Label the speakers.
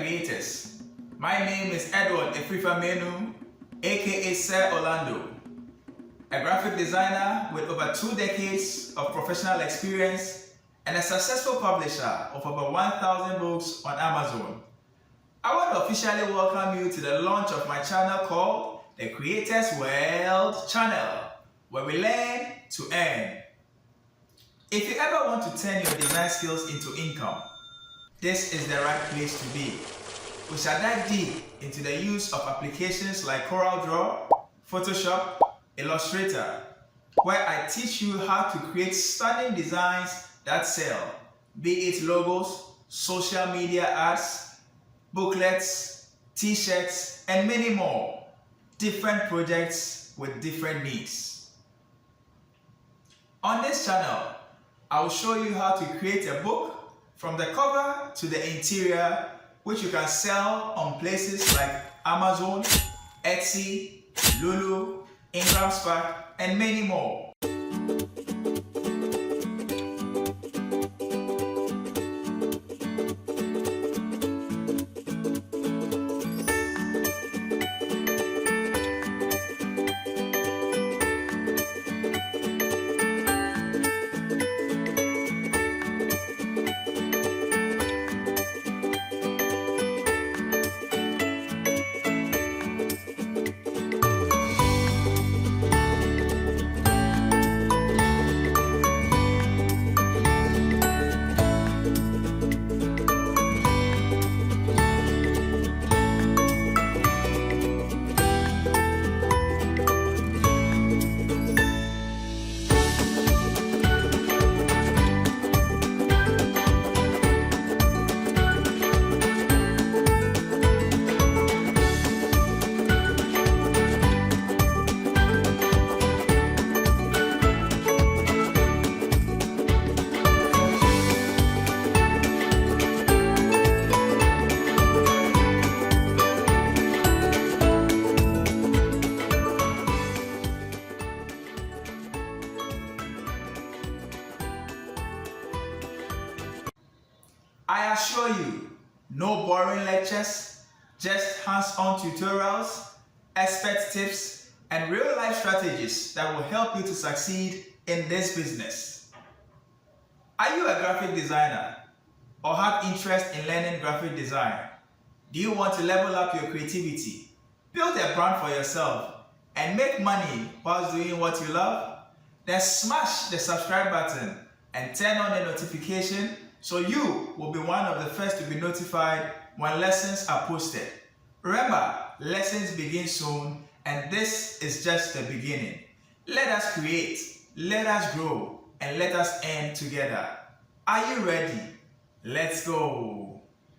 Speaker 1: creators. My name is Edward Efrifa Menu, aka Sir Orlando, a graphic designer with over 2 decades of professional experience and a successful publisher of over 1,000 books on Amazon. I want to officially welcome you to the launch of my channel called The Creators World Channel, where we learn to earn. If you ever want to turn your design skills into income, this is the right place to be. We shall dive deep into the use of applications like CorelDRAW, Photoshop, Illustrator, where I teach you how to create stunning designs that sell, be it logos, social media ads, booklets, t-shirts, and many more. Different projects with different needs. On this channel, I will show you how to create a book from the cover to the interior, which you can sell on places like Amazon, Etsy, Lulu, Ingram Spark, and many more. I assure you, no boring lectures, just hands-on tutorials, expert tips, and real-life strategies that will help you to succeed in this business. Are you a graphic designer or have interest in learning graphic design? Do you want to level up your creativity, build a brand for yourself, and make money while doing what you love? Then smash the subscribe button and turn on the notification so you will be one of the first to be notified when lessons are posted. Remember, lessons begin soon, and this is just the beginning. Let us create, let us grow, and let us earn together. Are you ready? Let's go!